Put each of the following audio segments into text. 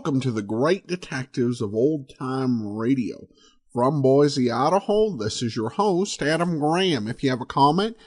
welcome to the Great Detectives of Old Time Radio. From Boise, Idaho, this is your host, Adam Graham. If you have a comment,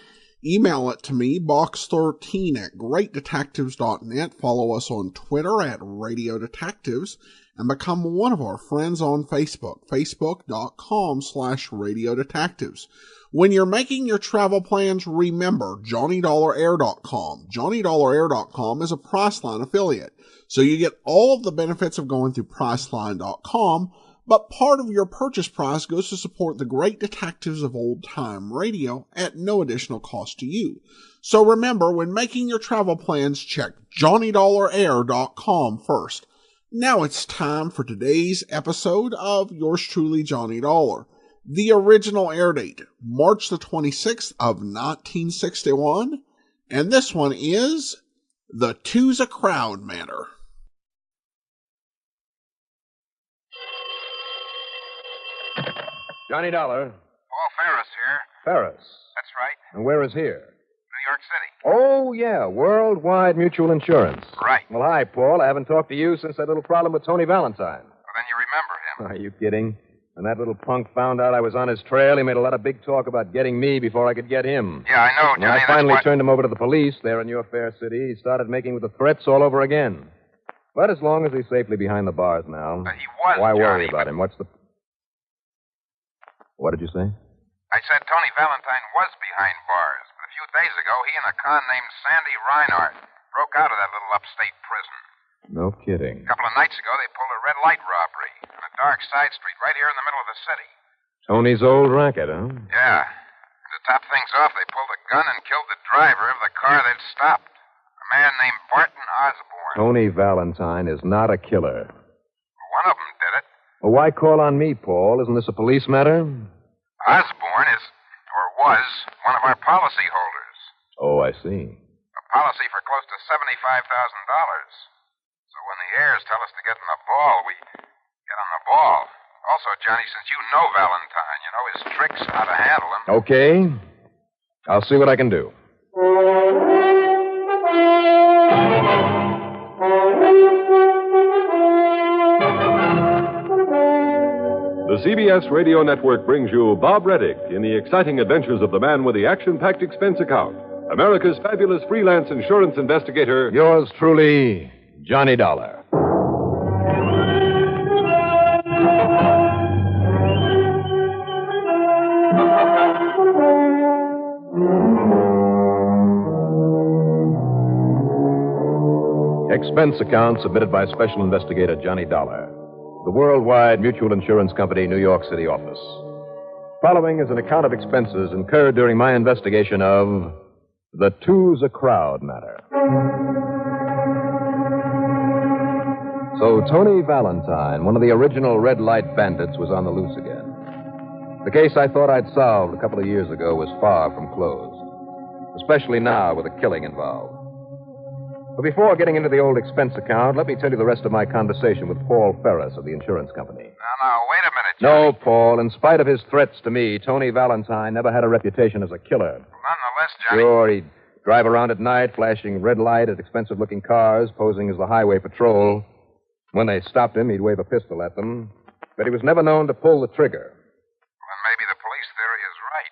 email it to me, box13@greatdetectives.net. Follow us on Twitter @Radio Detectives and become one of our friends on Facebook, facebook.com/Radio Detectives. When you're making your travel plans, remember JohnnyDollarAir.com. JohnnyDollarAir.com is a Priceline affiliate, so you get all of the benefits of going through Priceline.com, but part of your purchase price goes to support the Great Detectives of Old Time Radio at no additional cost to you. So remember, when making your travel plans, check JohnnyDollarAir.com first. Now it's time for today's episode of Yours Truly, Johnny Dollar. The original air date, March the 26th of 1961, and this one is The Two's a Crowd Matter. Johnny Dollar. Paul Ferris here. Ferris. That's right. And where is here? New York City. Oh, yeah, Worldwide Mutual Insurance. Right. Well, hi, Paul. I haven't talked to you since that little problem with Tony Valentine. Well, then you remember him. Are you kidding? When that little punk found out I was on his trail, he made a lot of big talk about getting me before I could get him. Yeah, I know, Johnny. When I finally turned him over to the police there in your fair city, he started making with the threats all over again. But as long as he's safely behind the bars now, He was, why Johnny, worry about him? What did you say? I said Tony Valentine was behind bars, but a few days ago, he and a con named Sandy Reinhardt broke out of that little upstate prison. No kidding. A couple of nights ago, they pulled a red light robbery on a dark side street right here in the middle of the city. Tony's old racket, huh? Yeah. And to top things off, they pulled a gun and killed the driver of the car they'd stopped, a man named Barton Osborne. Tony Valentine is not a killer. One of them did it. Well, why call on me, Paul? Isn't this a police matter? Osborne is, or was, one of our policy holders. Oh, I see. A policy for close to $75,000. So when the heirs tell us to get on the ball, we get on the ball. Also, Johnny, since you know Valentine, you know his tricks, how to handle him. Okay. I'll see what I can do. The CBS Radio Network brings you Bob Reddick in the exciting adventures of the man with the action-packed expense account, America's fabulous freelance insurance investigator. Yours truly, Johnny Dollar. Expense account submitted by Special Investigator Johnny Dollar. The Worldwide Mutual Insurance Company, New York City office. Following is an account of expenses incurred during my investigation of The Two's a Crowd matter. So Tony Valentine, one of the original red light bandits, was on the loose again. The case I thought I'd solved a couple of years ago was far from closed, especially now with a killing involved. But before getting into the old expense account, let me tell you the rest of my conversation with Paul Ferris of the insurance company. Now, wait a minute, Johnny. No, Paul. In spite of his threats to me, Tony Valentine never had a reputation as a killer. Nonetheless, Johnny. Sure, he'd drive around at night, flashing red light at expensive-looking cars, posing as the highway patrol. When they stopped him, he'd wave a pistol at them. But he was never known to pull the trigger. Well, maybe the police theory is right.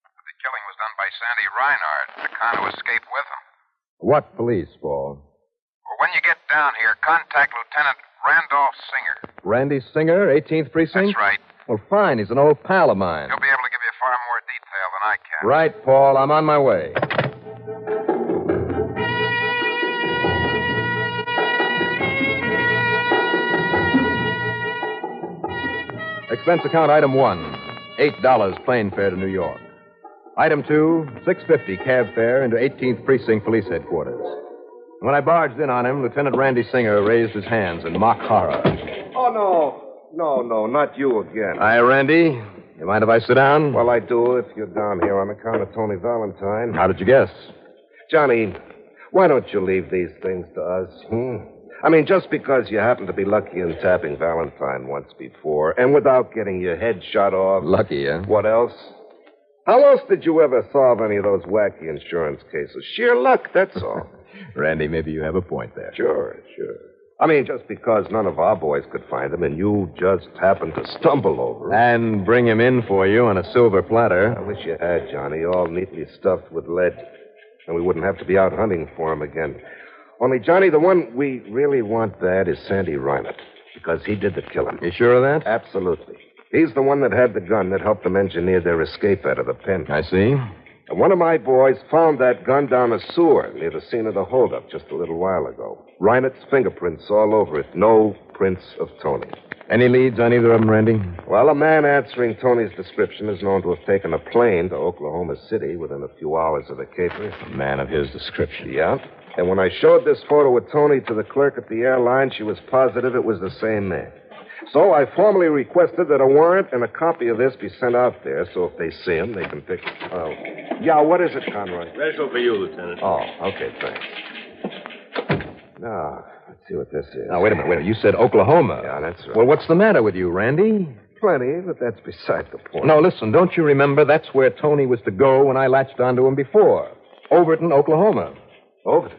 But the killing was done by Sandy Reinhardt, the con who escaped with him. What police, Paul? Well, when you get down here, contact Lieutenant Randolph Singer. Randy Singer, 18th Precinct? That's right. Well, fine. He's an old pal of mine. He'll be able to give you far more detail than I can. Right, Paul. I'm on my way. Expense account item 1, $8 plane fare to New York. Item 2, $6.50 cab fare into 18th Precinct Police Headquarters. When I barged in on him, Lieutenant Randy Singer raised his hands in mock horror. Oh, no. No, not you again. Hi, Randy. You mind if I sit down? Well, I do if you're down here on account of Tony Valentine. How did you guess? Johnny, why don't you leave these things to us? I mean, just because you happen to be lucky in tapping Valentine once before, and without getting your head shot off. Lucky, huh? What else? How else did you ever solve any of those wacky insurance cases? Sheer luck, that's all. Randy, maybe you have a point there. Sure. I mean, just because none of our boys could find him and you just happened to stumble over him. And bring him in for you on a silver platter. I wish you had, Johnny, all neatly stuffed with lead. And we wouldn't have to be out hunting for him again. Only, Johnny, the one we really want bad is Sandy Reinert, because he did the killing. You sure of that? Absolutely. He's the one that had the gun that helped them engineer their escape out of the pen. I see. And one of my boys found that gun down a sewer near the scene of the holdup just a little while ago. Reinert's fingerprints all over it. No prints of Tony. Any leads on either of them, Randy? Well, a man answering Tony's description is known to have taken a plane to Oklahoma City within a few hours of the caper. A man of his description. Yeah. And when I showed this photo of Tony to the clerk at the airline, she was positive it was the same man. So I formally requested that a warrant and a copy of this be sent out there, so if they see him, they can pick it. Oh. Yeah, what is it, Conroy? Special for you, Lieutenant. Oh, okay, thanks. Now, let's see what this is. Now, wait a minute. You said Oklahoma. Yeah, that's right. Well, what's the matter with you, Randy? Plenty, but that's beside the point. No, listen, don't you remember that's where Tony was to go when I latched onto him before? Overton, Oklahoma. Overton?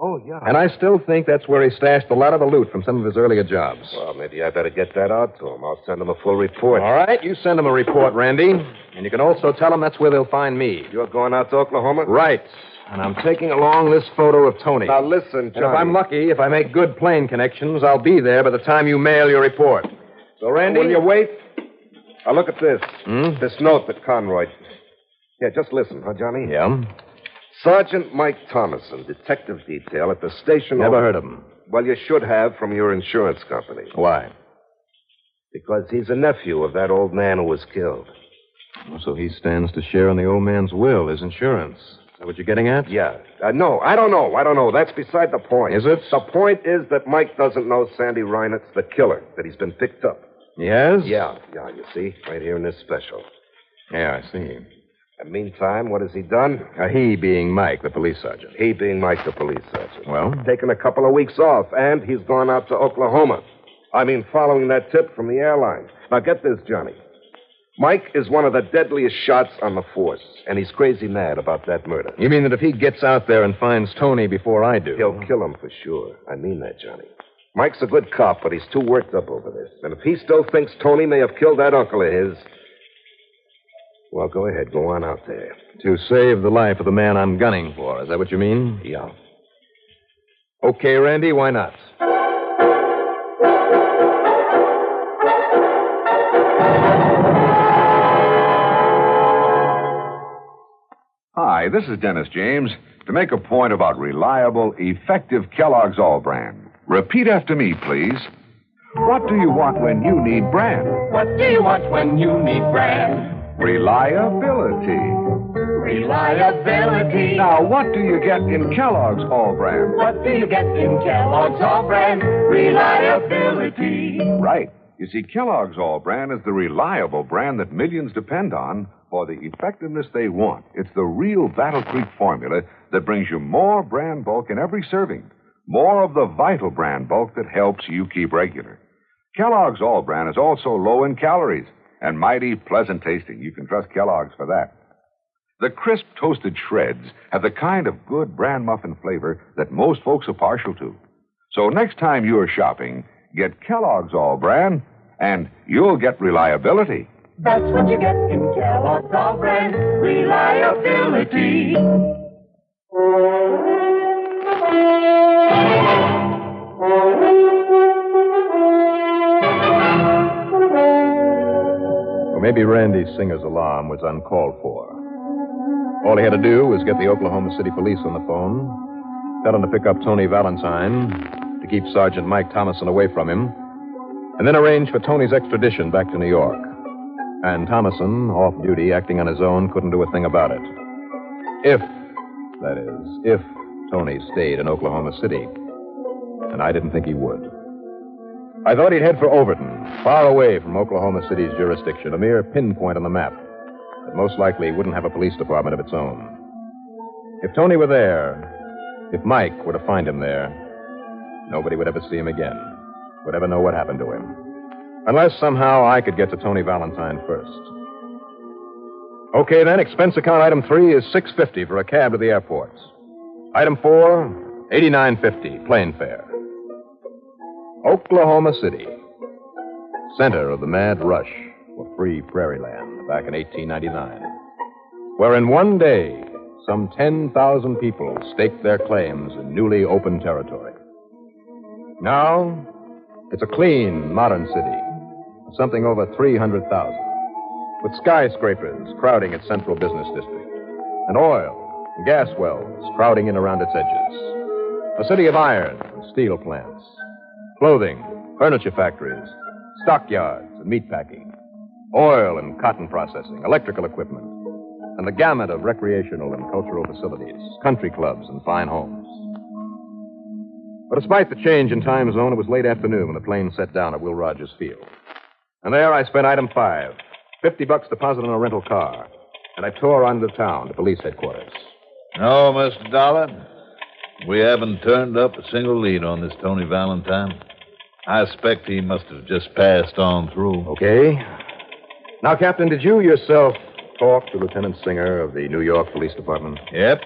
Oh, yeah. And I still think that's where he stashed a lot of the loot from some of his earlier jobs. Well, maybe I better get that out to him. I'll send him a full report. All right, you send him a report, Randy. And you can also tell him that's where they'll find me. You're going out to Oklahoma? Right. And I'm taking along this photo of Tony. Now, listen, Johnny. And if I'm lucky, if I make good plane connections, I'll be there by the time you mail your report. So, Randy... Will you wait? Now, look at this. This note that Conroy... Yeah, just listen, huh, Johnny? Yeah? Sergeant Mike Thomason, detective detail at the station... Never heard of him. Well, you should have from your insurance company. Why? Because he's a nephew of that old man who was killed. So he stands to share in the old man's will, his insurance. Is that what you're getting at? Yeah. No, I don't know. That's beside the point. Is it? The point is that Mike doesn't know Sandy Reinert's the killer, that he's been picked up. He has? Yeah, you see, right here in this special. Yeah, I see. And meantime, what has he done? He being Mike, the police sergeant. He being Mike, the police sergeant. Well? Taken a couple of weeks off, and he's gone out to Oklahoma. I mean, following that tip from the airline. Now, get this, Johnny. Mike is one of the deadliest shots on the force, and he's crazy mad about that murder. You mean that if he gets out there and finds Tony before I do... He'll kill him for sure. I mean that, Johnny. Mike's a good cop, but he's too worked up over this. And if he still thinks Tony may have killed that uncle of his... Well, go ahead. Go on out there. To save the life of the man I'm gunning for. Is that what you mean? Yeah. Okay, Randy, why not? Hi, this is Dennis James. To make a point about reliable, effective Kellogg's All Brand. Repeat after me, please. What do you want when you need brand? What do you want when you need brand? Reliability. Reliability. Now, what do you get in Kellogg's All Brand? What do you get in Kellogg's All Brand? Reliability. Right. You see, Kellogg's All Brand is the reliable brand that millions depend on for the effectiveness they want. It's the real Battle Creek formula that brings you more brand bulk in every serving. More of the vital brand bulk that helps you keep regular. Kellogg's All Brand is also low in calories and mighty pleasant tasting. You can trust Kellogg's for that. The crisp toasted shreds have the kind of good bran muffin flavor that most folks are partial to. So next time you're shopping, get Kellogg's All Brand, and you'll get reliability. That's what you get in Kellogg's All Brand. Reliability. Well, maybe Randy Singer's alarm was uncalled for. All he had to do was get the Oklahoma City police on the phone, tell them to pick up Tony Valentine, to keep Sergeant Mike Thomason away from him, and then arrange for Tony's extradition back to New York. And Thomason, off duty, acting on his own, couldn't do a thing about it. If Tony stayed in Oklahoma City. And I didn't think he would. I thought he'd head for Overton, far away from Oklahoma City's jurisdiction, a mere pinpoint on the map that most likely wouldn't have a police department of its own. If Tony were there, if Mike were to find him there, nobody would ever see him again, would ever know what happened to him. Unless somehow I could get to Tony Valentine first. Okay, then, expense account item 3 is $6.50 for a cab to the airport. Item 4, $89.50, plane fare. Oklahoma City, center of the mad rush for free prairie land back in 1899, where in one day, some 10,000 people staked their claims in newly opened territory. Now, it's a clean, modern city of something over 300,000, with skyscrapers crowding its central business district, and oil and gas wells crowding in around its edges. A city of iron and steel plants, clothing, furniture factories, stockyards and meatpacking, oil and cotton processing, electrical equipment, and the gamut of recreational and cultural facilities, country clubs and fine homes. But despite the change in time zone, it was late afternoon when the plane set down at Will Rogers Field. And there I spent item 5, $50 deposit on a rental car, and I tore onto town to police headquarters. No, Mr. Dollar. We haven't turned up a single lead on this Tony Valentine. I suspect he must have just passed on through. Okay. Now, Captain, did you yourself talk to Lieutenant Singer of the New York Police Department? Yep.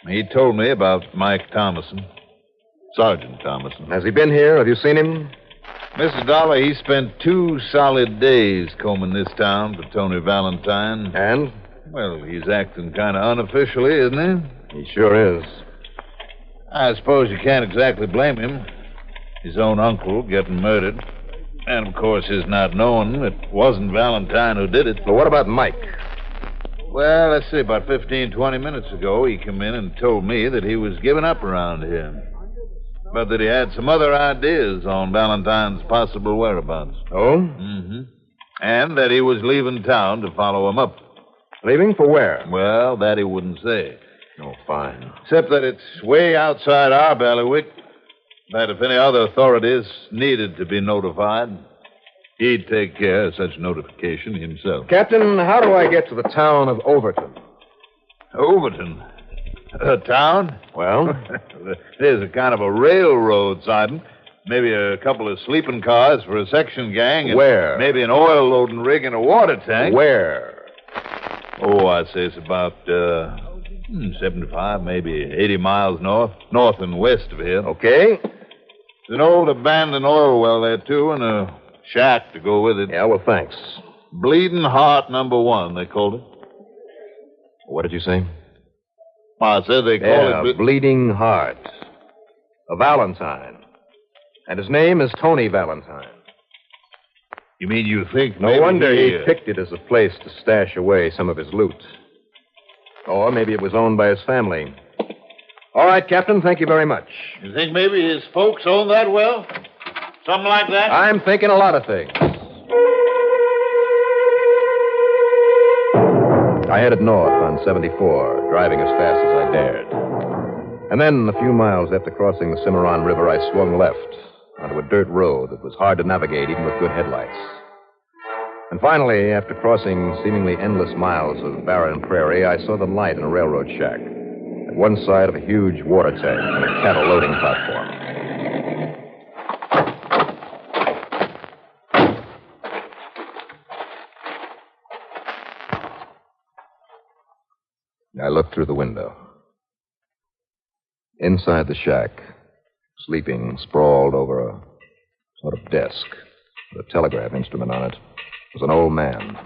He told me about Mike Thomason. Sergeant Thomason. Has he been here? Have you seen him? Mr. Dollar, he spent 2 solid days combing this town for Tony Valentine. And? Well, he's acting kind of unofficially, isn't he? He sure is. I suppose you can't exactly blame him. His own uncle getting murdered. And, of course, his not knowing it wasn't Valentine who did it. But what about Mike? Well, let's see, about 15, 20 minutes ago, he came in and told me that he was giving up around here. But that he had some other ideas on Valentine's possible whereabouts. Oh? Mm-hmm. And that he was leaving town to follow him up. Leaving for where? Well, that he wouldn't say. Oh, fine. Except that it's way outside our bailiwick. That if any other authorities needed to be notified, he'd take care of such notification himself. Captain, how do I get to the town of Overton? Overton? A town? Well? There's a kind of a railroad siding. Maybe a couple of sleeping cars for a section gang. And where? Maybe an oil loading rig and a water tank. Where? Oh, I'd say it's about 75, maybe 80 miles north and west of here. Okay. There's an old abandoned oil well there, too, and a shack to go with it. Yeah, well, thanks. Bleeding Heart number 1, they called it. What did you say? I said they called it... Bleeding Heart. A Valentine. And his name is Tony Valentine. You mean you think... No wonder he picked it as a place to stash away some of his loot. Or maybe it was owned by his family. All right, Captain, thank you very much. You think maybe his folks own that well? Something like that? I'm thinking a lot of things. I headed north on 74, driving as fast as I dared. And then, a few miles after crossing the Cimarron River, I swung left onto a dirt road that was hard to navigate even with good headlights. And finally, after crossing seemingly endless miles of barren prairie, I saw the light in a railroad shack at one side of a huge water tank and a cattle loading platform. I looked through the window. Inside the shack, sleeping sprawled over a sort of desk with a telegraph instrument on it, was an old man.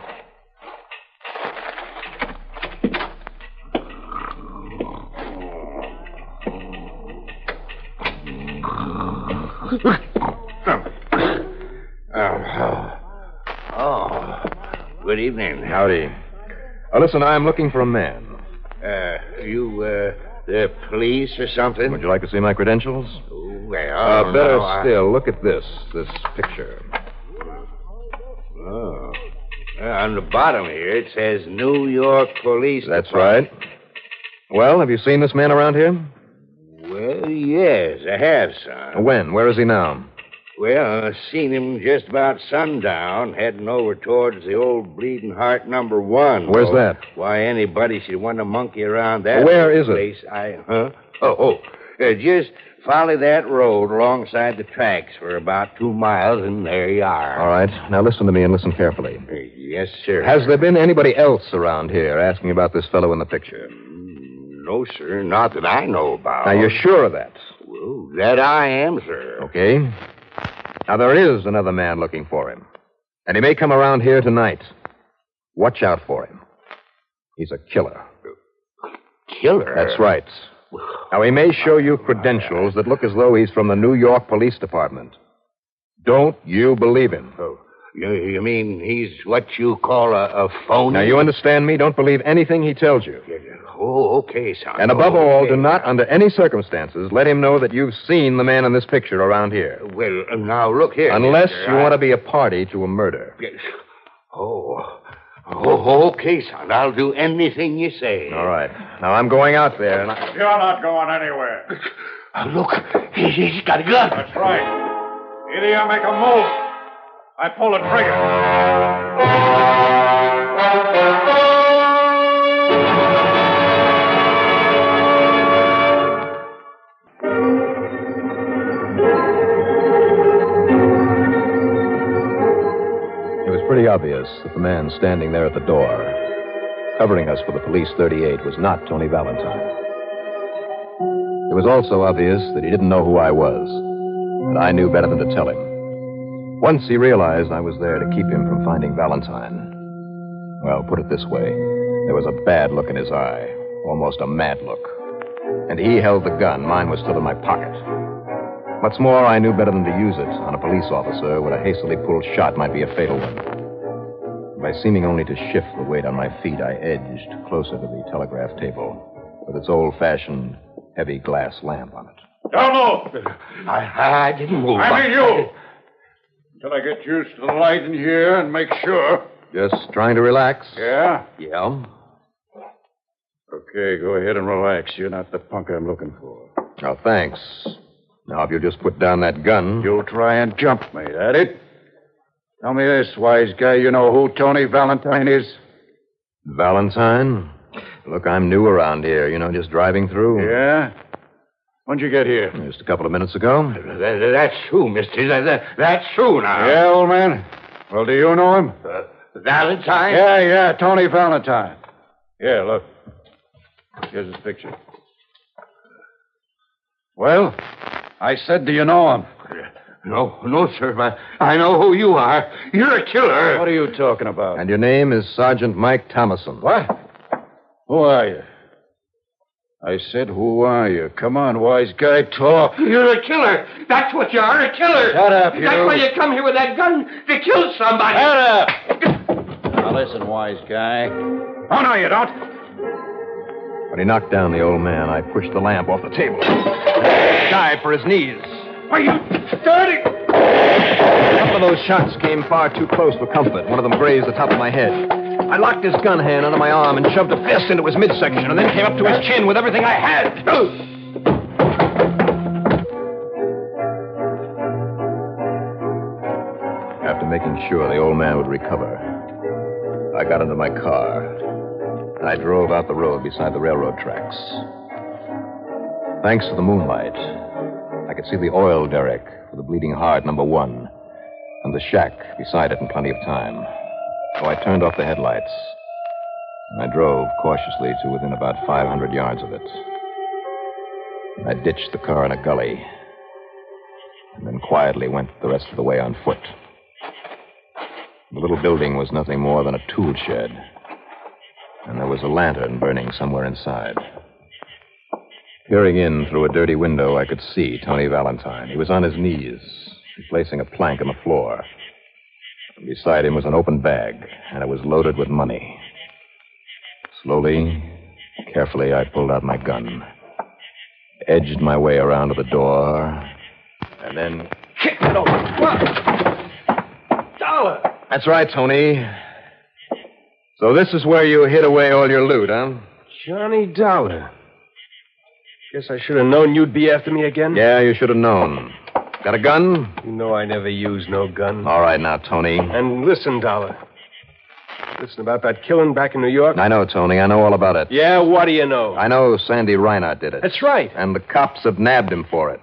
Good evening. Howdy. Listen, I'm looking for a man. The police or something? Would you like to see my credentials? Well, better still, look at this picture. Oh. On the bottom here, it says New York Police That's Department. right. Well, have you seen this man around here? Well, yes, I have, son. When? Where is he now? Well, I seen him just about sundown, heading over towards the old Bleeding Heart number 1. Where's that? Why anybody should want to monkey around that Where is place, just follow that road alongside the tracks for about 2 miles, and there you are. All right. Now listen to me and listen carefully. Yes, sir. Has there been anybody else around here asking about this fellow in the picture? No, sir. Not that I know about. Now, you're sure of that? Well, that I am, sir. Okay. Now, there is another man looking for him. And he may come around here tonight. Watch out for him. He's a killer. Killer? That's right. Now, he may show you credentials that look as though he's from the New York Police Department. Don't you believe him? Oh, you mean he's what you call a phony? Now, you understand me? Don't believe anything he tells you. Oh, okay, son. And above all, do not, under any circumstances, let him know that you've seen the man in this picture around here. Well, now, look here. Unless mister, you want to be a party to a murder. Oh, okay, son. I'll do anything you say. All right. Now, I'm going out there, and You're not going anywhere. Look, he's got a gun. That's right. Either you make a move, I pull the trigger. it was pretty obvious that the man standing there at the door, covering us for the police 38, was not Tony Valentine. It was also obvious that he didn't know who I was, and I knew better than to tell him. Once he realized I was there to keep him from finding Valentine, well, put it this way, there was a bad look in his eye, almost a mad look. And he held the gun. Mine was still in my pocket. What's more, I knew better than to use it on a police officer when a hastily pulled shot might be a fatal one. By seeming only to shift the weight on my feet, I edged closer to the telegraph table with its old-fashioned, heavy glass lamp on it. Don't move. I didn't move. I mean you. Until I get used to the light in here and make sure. Just trying to relax. Yeah? Yeah? Okay, go ahead and relax. You're not the punk I'm looking for. Oh, thanks. Now, if you'll just put down that gun. You'll try and jump me, that it? Tell me this, wise guy. You know who Tony Valentine is? Valentine? Look, I'm new around here, just driving through. Yeah? When'd you get here? Just a couple of minutes ago. That's true, mister. That's true now. Yeah, old man? Well, do you know him? Valentine? Yeah, Tony Valentine. Yeah, look. Here's his picture. Well, I said, do you know him? No, sir. I know who you are. You're a killer. What are you talking about? And your name is Sergeant Mike Thomason. What? Who are you? I said, who are you? Come on, wise guy, talk. You're a killer. That's what you are, a killer. Shut up, you. That's why you come here with that gun, to kill somebody. Shut up. Now listen, wise guy. Oh, no, you don't. When he knocked down the old man, I pushed the lamp off the table. Dived for his knees. Are you dirty? A couple of those shots came far too close for comfort. One of them grazed the top of my head. I locked his gun hand under my arm and shoved a fist into his midsection and then came up to his chin with everything I had. After making sure the old man would recover, I got into my car and I drove out the road beside the railroad tracks. Thanks to the moonlight, I could see the oil derrick for the Bleeding Heart #1 and the shack beside it in plenty of time. So I turned off the headlights, and I drove cautiously to within about 500 yards of it. I ditched the car in a gully, and then quietly went the rest of the way on foot. The little building was nothing more than a tool shed, and there was a lantern burning somewhere inside. Peering in through a dirty window, I could see Tony Valentine. He was on his knees, replacing a plank on the floor. Beside him was an open bag, and it was loaded with money. Slowly, carefully, I pulled out my gun, edged my way around to the door, and then kicked it open. Dollar! That's right, Tony. So this is where you hid away all your loot, huh? Johnny Dollar. Guess I should have known you'd be after me again. Yeah, you should have known. Got a gun? You know I never use no gun. All right now, Tony. And listen, Dollar. Listen about that killing back in New York. I know, Tony. I know all about it. Yeah, what do you know? I know Sandy Reinhardt did it. That's right. And the cops have nabbed him for it.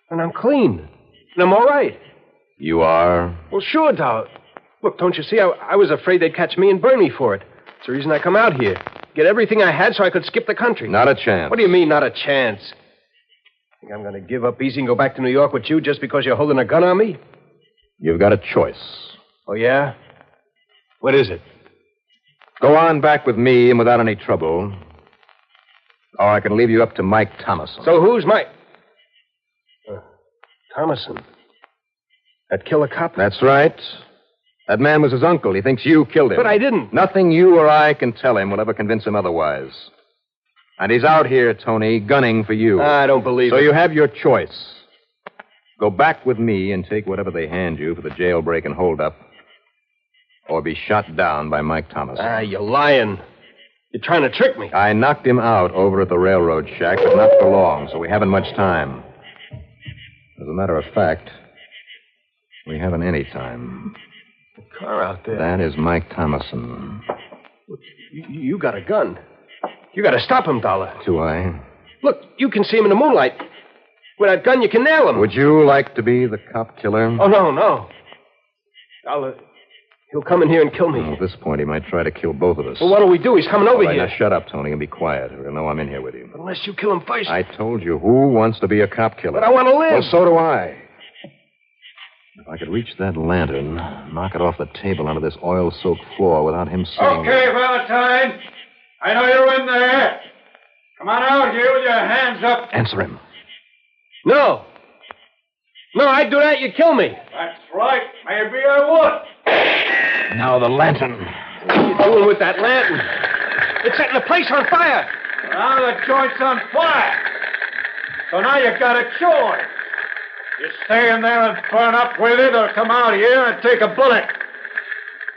And I'm clean. And I'm all right. You are? Well, sure, Dollar. Look, don't you see? I was afraid they'd catch me and burn me for it. That's the reason I come out here. Get everything I had so I could skip the country. Not a chance. What do you mean, not a chance? Think I'm going to give up easy and go back to New York with you just because you're holding a gun on me? You've got a choice. Oh, yeah? What is it? Go on back with me and without any trouble. Or I can leave you up to Mike Thomason. So who's Mike? Thomason. That killer cop? That's right. That man was his uncle. He thinks you killed him. But I didn't. Nothing you or I can tell him will ever convince him otherwise. And he's out here, Tony, gunning for you. I don't believe it. So you have your choice. Go back with me and take whatever they hand you for the jailbreak and holdup. Or be shot down by Mike Thomason. You're lying. You're trying to trick me. I knocked him out over at the railroad shack, but not for long, so we haven't much time. As a matter of fact, we haven't any time. The car out there. That is Mike Thomason. You got a gun. You got to stop him, Dollar. Do I? Look, you can see him in the moonlight. With that gun, you can nail him. Would you like to be the cop killer? Oh, no. Dollar, he'll come in here and kill me. At this point, he might try to kill both of us. Well, what do we do? He's coming over All right, here. Now shut up, Tony, and be quiet. He'll know I'm in here with you. But unless you kill him first. I told you, who wants to be a cop killer? But I want to live. Well, so do I. If I could reach that lantern, knock it off the table onto this oil-soaked floor without him seeing Okay, Valentine. I know you're in there. Come on out here with your hands up. Answer him. No, I'd do that. You'd kill me. That's right. Maybe I would. Now the lantern. What are you doing with that lantern? It's setting the place on fire. Now the joint's on fire. So now you got a choice. You stay in there and burn up with it or come out here and take a bullet.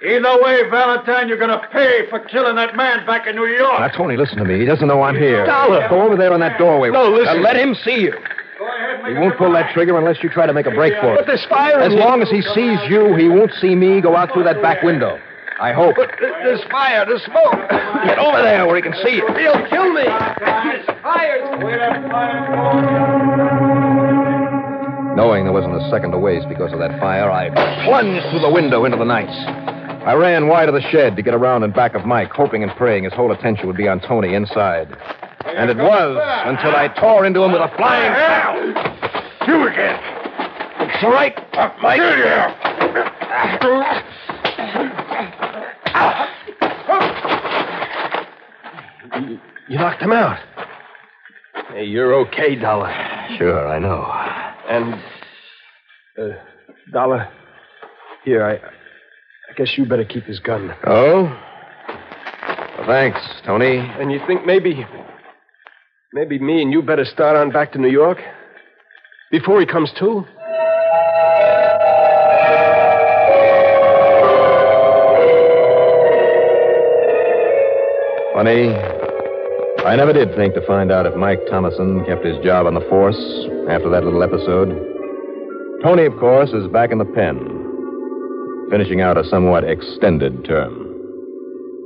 Either way, Valentine, you're going to pay for killing that man back in New York. Now, Tony, listen to me. He doesn't know I'm here. Dollar. Go over there in that doorway. No, listen. Now, let him see you. Go ahead, He won't pull that trigger unless you try to make a break for it. But there's fire in As here. long as he sees you, he won't see me go out through that back window. I hope. But there's fire, there's smoke. Get over there where he can see you. He'll kill me. There's fire. Knowing there wasn't a second to waste because of that fire, I plunged through the window into the night. I ran wide of the shed to get around in back of Mike, hoping and praying his whole attention would be on Tony inside. And it was until I tore into him with a flying foul. You again. It's all right, Mike. You knocked him out. Hey, you're okay, Dollar. Sure, I know. And, Dollar, here, I guess you better keep his gun. Oh? Well, thanks, Tony. And you think maybe me and you better start on back to New York? Before he comes to? Funny, I never did think to find out if Mike Thomason kept his job on the force after that little episode. Tony, of course, is back in the pen, finishing out a somewhat extended term.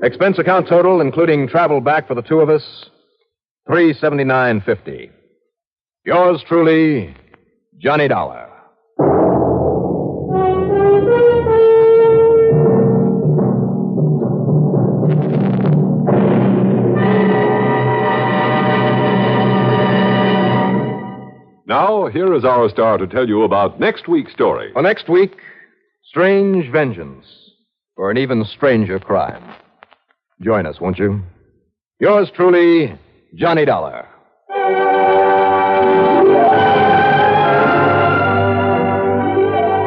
Expense account total, including travel back for the two of us, $379.50. Yours truly, Johnny Dollar. Now, here is our star to tell you about next week's story. Well, next week, Strange Vengeance for an even stranger crime. Join us, won't you? Yours truly, Johnny Dollar.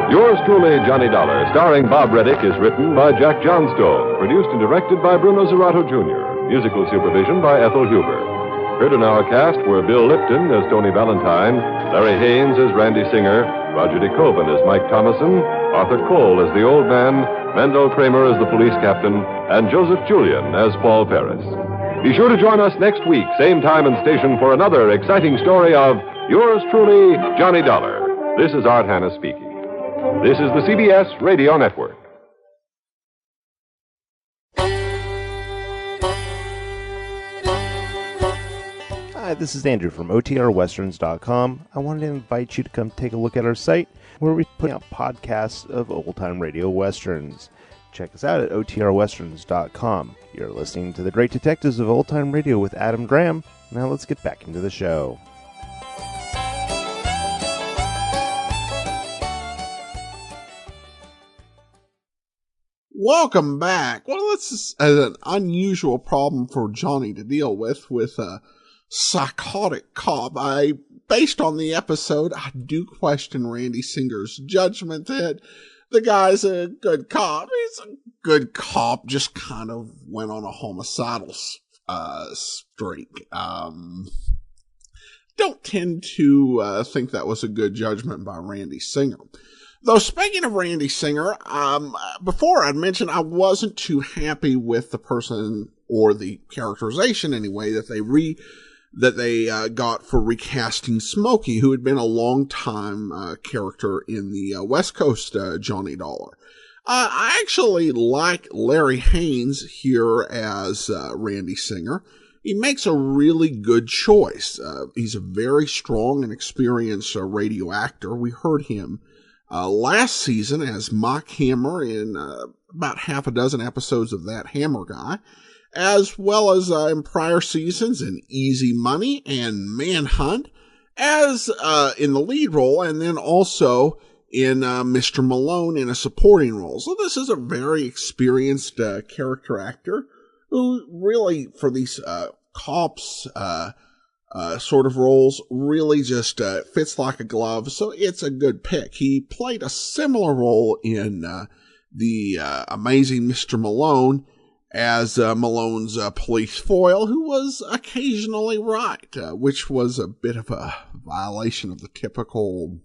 Yours truly, Johnny Dollar, starring Bob Reddick, is written by Jack Johnstone, produced and directed by Bruno Zerato Jr., musical supervision by Ethel Huber. Heard in our cast were Bill Lipton as Tony Valentine, Larry Haynes as Randy Singer, Roger DeKoven as Mike Thomason, Arthur Cole as the old man, Mendel Kramer as the police captain, and Joseph Julian as Paul Paris. Be sure to join us next week, same time and station, for another exciting story of Yours truly, Johnny Dollar. This is Art Hanna speaking. This is the CBS Radio Network. Hi, this is Andrew from OTRWesterns.com. I wanted to invite you to come take a look at our site where we put out podcasts of old-time radio westerns. Check us out at OTRWesterns.com. You're listening to The Great Detectives of Old Time Radio with Adam Graham. Now let's get back into the show. Welcome back. Well, this is an unusual problem for Johnny to deal with a psychotic cop. Based on the episode, I do question Randy Singer's judgment that the guy's a good cop. He's a good cop, just kind of went on a homicidal streak. Don't tend to think that was a good judgment by Randy Singer. Though, speaking of Randy Singer, before I'd mentioned I wasn't too happy with the person, or the characterization anyway, that they got for recasting Smokey, who had been a long-time character in the West Coast Johnny Dollar. I actually like Larry Haynes here as Randy Singer. He makes a really good choice. He's a very strong and experienced radio actor. We heard him last season as Mike Hammer in about half a dozen episodes of That Hammer Guy, as well as in prior seasons in Easy Money and Manhunt, as in the lead role, and then also in Mr. Malone in a supporting role. So this is a very experienced character actor who really, for these cops sort of roles, really just fits like a glove. So it's a good pick. He played a similar role in the Amazing Mr. Malone as Malone's police foil, who was occasionally right, which was a bit of a violation of the typical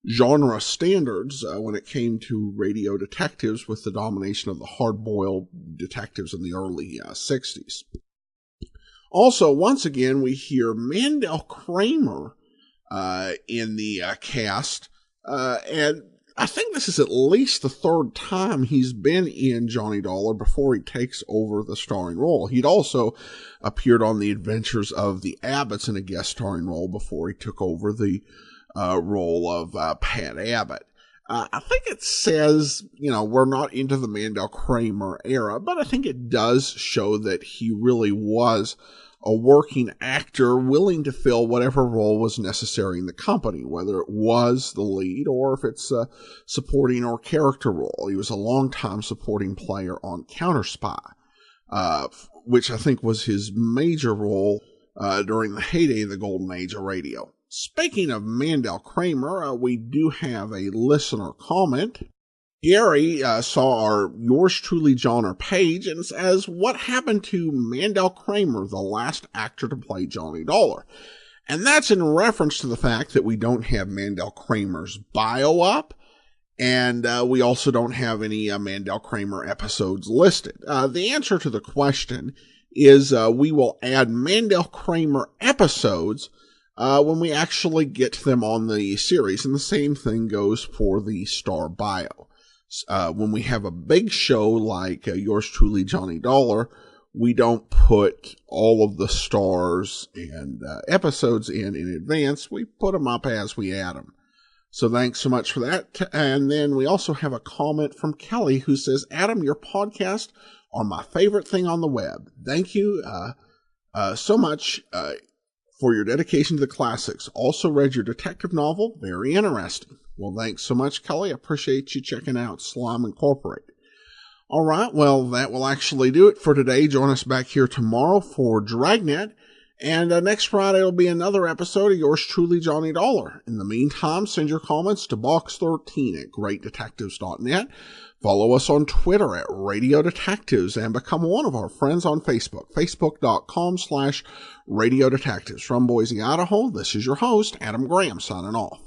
genre standards when it came to radio detectives, with the domination of the hard-boiled detectives in the early 60s. Also, once again, we hear Mandel Kramer in the cast, and I think this is at least the third time he's been in Johnny Dollar before he takes over the starring role. He'd also appeared on The Adventures of the Abbotts in a guest starring role before he took over the role of Pat Abbott. I think it says, we're not into the Mandel Kramer era, but I think it does show that he really was a working actor willing to fill whatever role was necessary in the company, whether it was the lead or if it's a supporting or character role. He was a long-time supporting player on Counter Spy, which I think was his major role during the heyday of the golden age of radio. Speaking of Mandel Kramer, we do have a listener comment. Gary saw our Yours Truly Johnner page and says, what happened to Mandel Kramer, the last actor to play Johnny Dollar? And that's in reference to the fact that we don't have Mandel Kramer's bio up, and we also don't have any Mandel Kramer episodes listed. The answer to the question is we will add Mandel Kramer episodes when we actually get to them on the series, and the same thing goes for the star bio. When we have a big show like Yours Truly Johnny Dollar, we don't put all of the stars and episodes in advance. We put them up as we add them. So thanks so much for that. And then we also have a comment from Kelly who says, Adam, your podcasts are my favorite thing on the web. Thank you so much for your dedication to the classics. Also read your detective novel. Very interesting. Well, thanks so much, Kelly. I appreciate you checking out Slime Incorporated. All right, well, that will actually do it for today. Join us back here tomorrow for Dragnet. And next Friday will be another episode of Yours Truly, Johnny Dollar. In the meantime, send your comments to box13@greatdetectives.net. Follow us on Twitter at Radio Detectives and become one of our friends on Facebook, facebook.com/Radio Detectives. From Boise, Idaho, this is your host, Adam Graham, signing off.